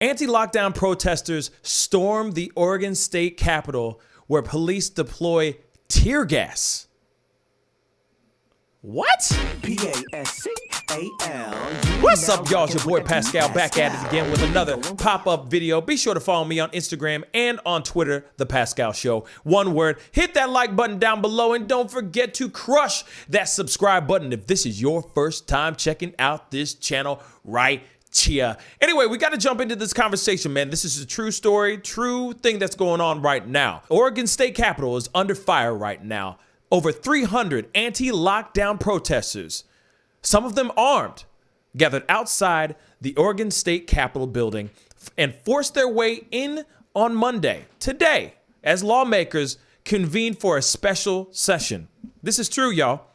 Anti-lockdown protesters storm the Oregon State Capitol where police deploy tear gas. What? Pascal. What's up, y'all? It's your boy Pascal back at it again with another pop-up video. Be sure to follow me on Instagram and on Twitter, The Pascal Show. One word, hit that like button down below and don't forget to crush that subscribe button if this is your first time checking out this channel right here. Anyway, we got to jump into this conversation, man. This is a true story, true thing that's going on right now. Oregon State Capitol is under fire right now. Over 300 anti-lockdown protesters, some of them armed, gathered outside the Oregon State Capitol building and forced their way in on Monday, today, as lawmakers convened for a special session. This is true, y'all.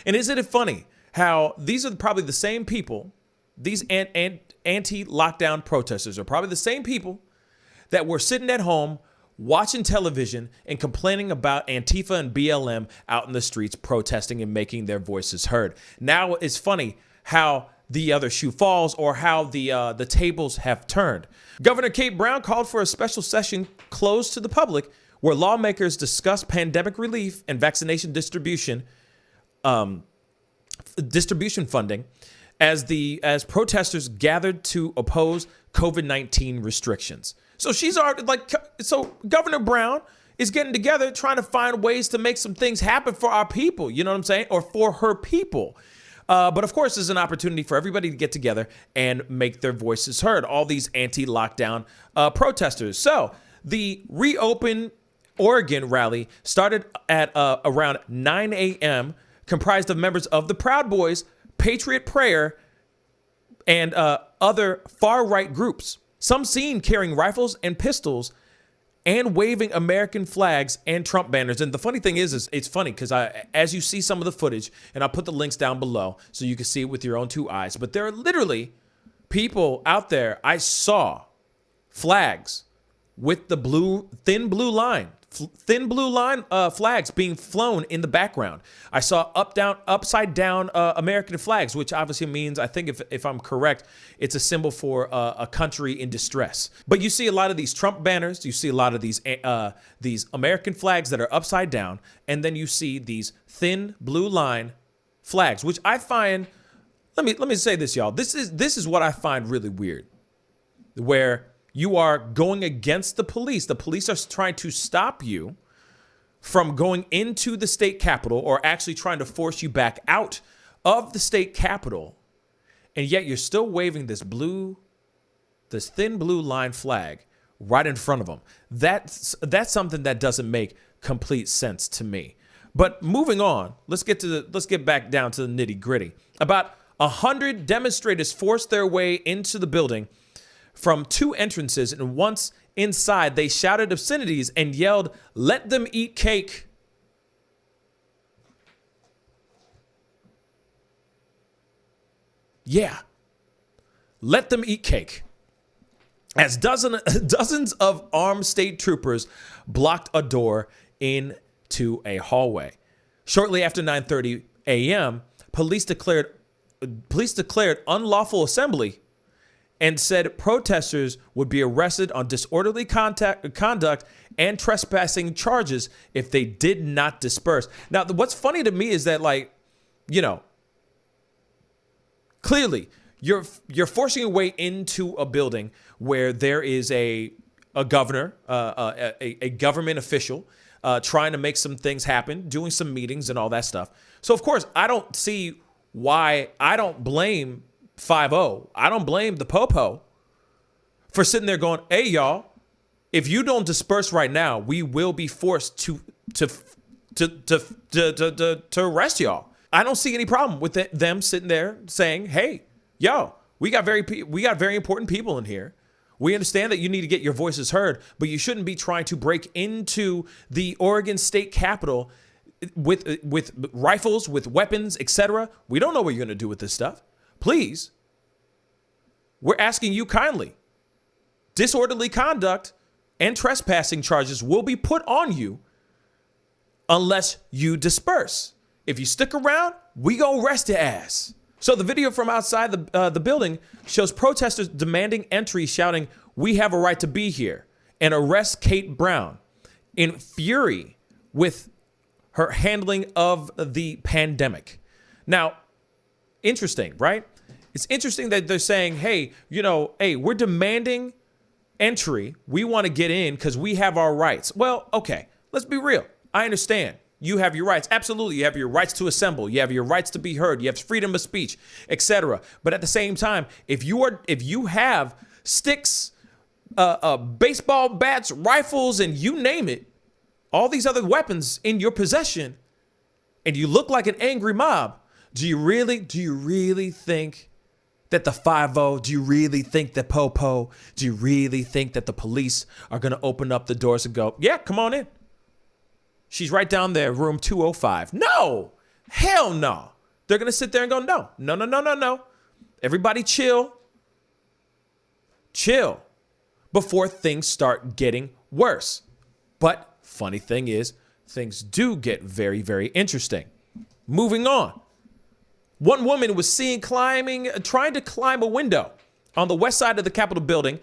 And isn't it funny how these are probably the same people, these anti-lockdown protesters are probably the same people that were sitting at home watching television and complaining about Antifa and BLM out in the streets protesting and making their voices heard. Now it's funny how the other shoe falls or how the tables have turned. Governor Kate Brown called for a special session closed to the public where lawmakers discuss pandemic relief and vaccination distribution funding as protesters gathered to oppose COVID-19 restrictions. So so Governor Brown is getting together trying to find ways to make some things happen for our people, you know what I'm saying? Or for her people. But of course, there's an opportunity for everybody to get together and make their voices heard, all these anti-lockdown protesters. So the Reopen Oregon rally started at around 9 a.m., comprised of members of the Proud Boys, Patriot Prayer, and other far-right groups. Some seen carrying rifles and pistols and waving American flags and Trump banners. And the funny thing is it's funny because as you see some of the footage, and I'll put the links down below so you can see it with your own two eyes, but there are literally people out there. I saw flags with the thin blue line flags being flown in the background. I saw upside down American flags, which obviously means, I think if I'm correct, it's a symbol for a country in distress. But you see a lot of these Trump banners, you see a lot of these American flags that are upside down, and then you see these thin blue line flags, which I find, let me say this, y'all. This is what I find really weird, where you are going against the police. The police are trying to stop you from going into the state capitol or actually trying to force you back out of the state capitol. And yet you're still waving this thin blue line flag right in front of them. That's something that doesn't make complete sense to me. But moving on, let's get back down to the nitty gritty. About 100 demonstrators forced their way into the building from two entrances, and once inside, they shouted obscenities and yelled, "Let them eat cake." Yeah, let them eat cake. As dozens of armed state troopers blocked a door into a hallway. Shortly after 9:30 a.m., police declared unlawful assembly and said protesters would be arrested on disorderly conduct and trespassing charges if they did not disperse. Now, what's funny to me is that, clearly you're forcing your way into a building where there is a governor, a government official trying to make some things happen, doing some meetings and all that stuff. So, of course, I don't see why. I don't blame 5-0. I don't blame the popo for sitting there going, "Hey, y'all, if you don't disperse right now, we will be forced to arrest y'all." I don't see any problem with them sitting there saying, "Hey, yo, we got very important people in here. We understand that you need to get your voices heard, but you shouldn't be trying to break into the Oregon State Capitol with rifles, with weapons, etc. We don't know what you're going to do with this stuff. Please, we're asking you kindly. Disorderly conduct and trespassing charges will be put on you unless you disperse. If you stick around, we gonna arrest your ass." So the video from outside the building shows protesters demanding entry, shouting, "We have a right to be here," and arrest Kate Brown in fury with her handling of the pandemic. Now, interesting, right? It's interesting that they're saying, hey, we're demanding entry. We want to get in because we have our rights. Well, okay, let's be real. I understand. You have your rights. Absolutely. You have your rights to assemble. You have your rights to be heard. You have freedom of speech, etc. But at the same time, if you have sticks, baseball bats, rifles, and you name it, all these other weapons in your possession, and you look like an angry mob, do you really think that the 5-0, do you really think that Popo, do you really think that the police are going to open up the doors and go, yeah, come on in? She's right down there, room 205. No, hell no. They're going to sit there and go, no. Everybody chill before things start getting worse. But funny thing is, things do get very, very interesting. Moving on. One woman was seen trying to climb a window on the west side of the Capitol building,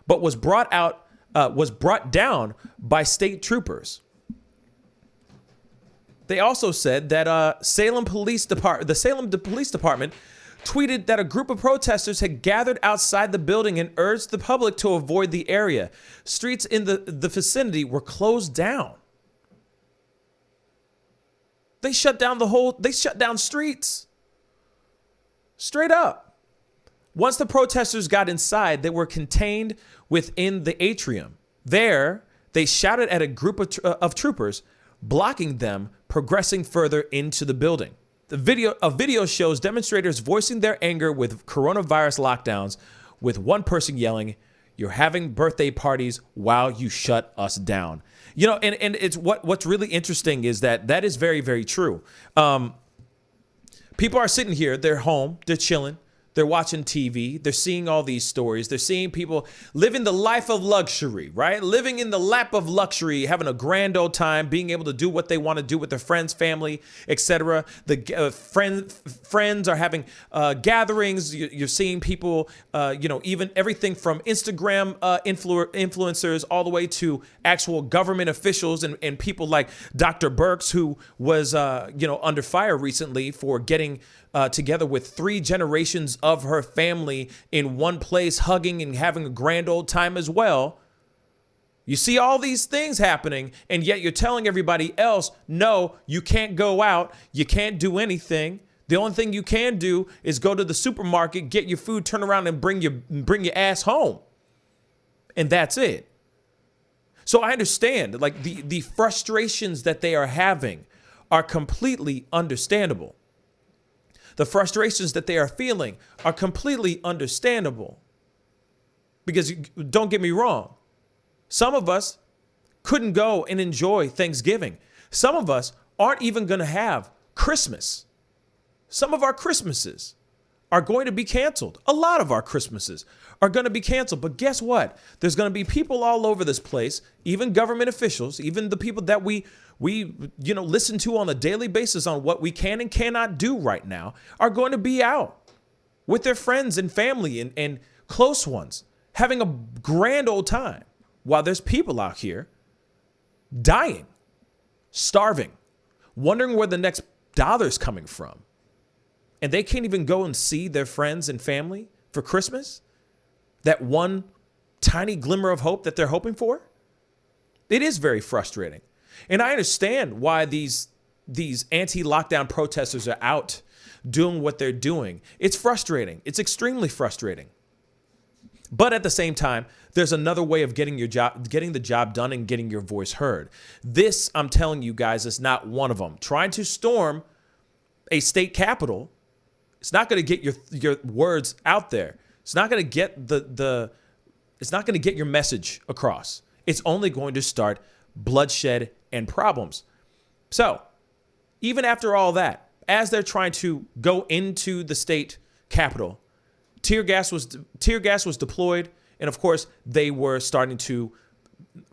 but was brought down by state troopers. They also said that the Salem Police Department tweeted that a group of protesters had gathered outside the building and urged the public to avoid the area. Streets in the vicinity were closed down. They shut down streets. Straight up. Once the protesters got inside, they were contained within the atrium. There, they shouted at a group of troopers, blocking them progressing further into the building. A video shows demonstrators voicing their anger with coronavirus lockdowns, with one person yelling, "You're having birthday parties while you shut us down." And it's what's really interesting is that is very, very true. People are sitting here, they're home, they're chilling, they're watching TV, they're seeing all these stories, they're seeing people living the life of luxury, right? Living in the lap of luxury, having a grand old time, being able to do what they want to do with their friends, family, etc. The friends are having gatherings. You're seeing people, even everything from Instagram influencers all the way to actual government officials and people like Dr. Birx, who was, under fire recently for getting together with 3 generations of her family in one place, hugging and having a grand old time as well. You see all these things happening, and yet you're telling everybody else, no, you can't go out, you can't do anything. The only thing you can do is go to the supermarket, get your food, turn around and bring your ass home. And that's it. So I understand, like the frustrations that they are having are completely understandable. The frustrations that they are feeling are completely understandable. Because don't get me wrong, some of us couldn't go and enjoy Thanksgiving. Some of us aren't even going to have Christmas. Some of our Christmases are going to be canceled. A lot of our Christmases are going to be canceled. But guess what? There's going to be people all over this place, even government officials, even the people that we listen to on a daily basis on what we can and cannot do right now, are going to be out with their friends and family and close ones, having a grand old time, while there's people out here dying, starving, wondering where the next dollar's coming from. And they can't even go and see their friends and family for Christmas? That one tiny glimmer of hope that they're hoping for? It is very frustrating. And I understand why these anti-lockdown protesters are out doing what they're doing. It's frustrating. It's extremely frustrating. But at the same time, there's another way of getting the job done and getting your voice heard. This, I'm telling you guys, is not one of them. Trying to storm a state capitol, it's not going to get your words out there. It's not going to get it's not going to get your message across. It's only going to start bloodshed and problems. So, even after all that, as they're trying to go into the state capitol, tear gas was deployed, and of course, they were starting to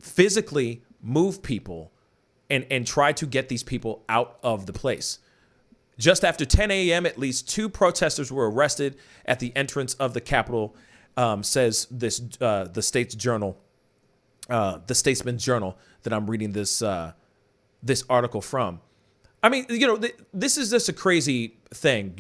physically move people and try to get these people out of the place. Just after 10 a.m., at least 2 protesters were arrested at the entrance of the Capitol, says this the Statesman's Journal that I'm reading this this article from. I mean, this is just a crazy thing.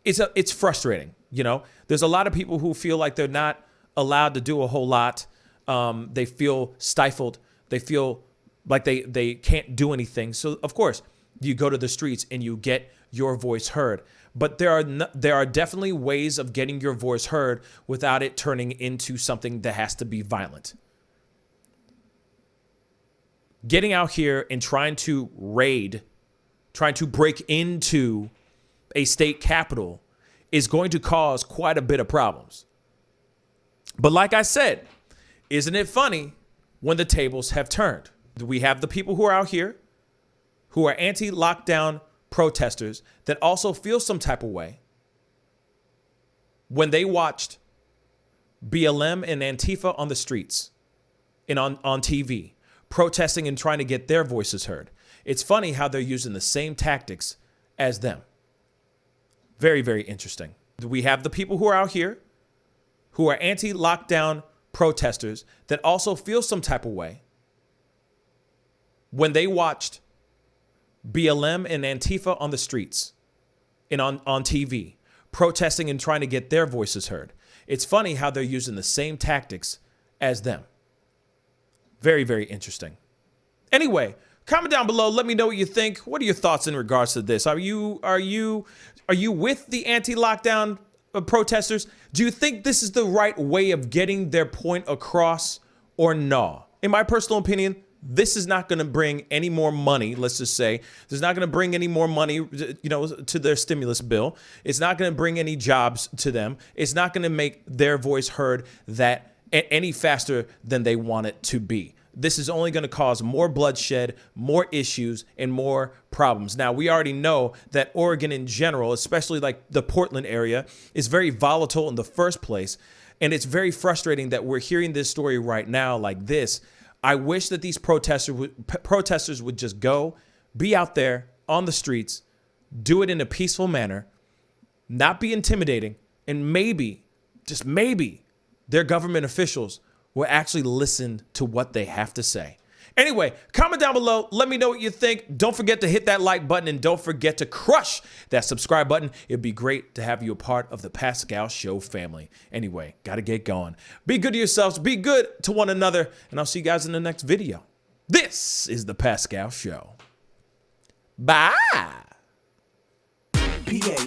It's frustrating. There's a lot of people who feel like they're not allowed to do a whole lot. They feel stifled. They feel like they can't do anything. So, of course, you go to the streets and you get your voice heard. But there are definitely ways of getting your voice heard without it turning into something that has to be violent. Getting out here and trying to break into a state capitol is going to cause quite a bit of problems. But like I said, isn't it funny when the tables have turned? We have the people who are out here who are anti-lockdown protesters that also feel some type of way when they watched BLM and Antifa on the streets and on TV, protesting and trying to get their voices heard. It's funny how they're using the same tactics as them. Very, very interesting. We have the people who are out here who are anti-lockdown protesters that also feel some type of way when they watched BLM and Antifa on the streets and on TV, protesting and trying to get their voices heard. It's funny how they're using the same tactics as them. Very, very interesting. Anyway, comment down below. Let me know what you think. What are your thoughts in regards to this? Are you with the anti-lockdown protesters? Do you think this is the right way of getting their point across or no? In my personal opinion, this is not going to bring any more money. Let's just say there's not going to bring any more money, to their stimulus bill. It's not going to bring any jobs to them. It's not going to make their voice heard that any faster than they want it to be. This is only going to cause more bloodshed, more issues, and more problems. Now, we already know that Oregon in general, especially like the Portland area, is very volatile in the first place. And it's very frustrating that we're hearing this story right now like this. I wish that these protesters would just go, be out there on the streets, do it in a peaceful manner, not be intimidating, and maybe, just maybe, their government officials will actually listen to what they have to say. Anyway, comment down below. Let me know what you think. Don't forget to hit that like button and don't forget to crush that subscribe button. It'd be great to have you a part of the Pascal Show family. Anyway, gotta get going. Be good to yourselves. Be good to one another. And I'll see you guys in the next video. This is the Pascal Show. Bye.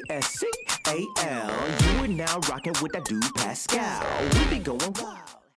Pascal, you are now rocking with that dude Pascal. We be going wild.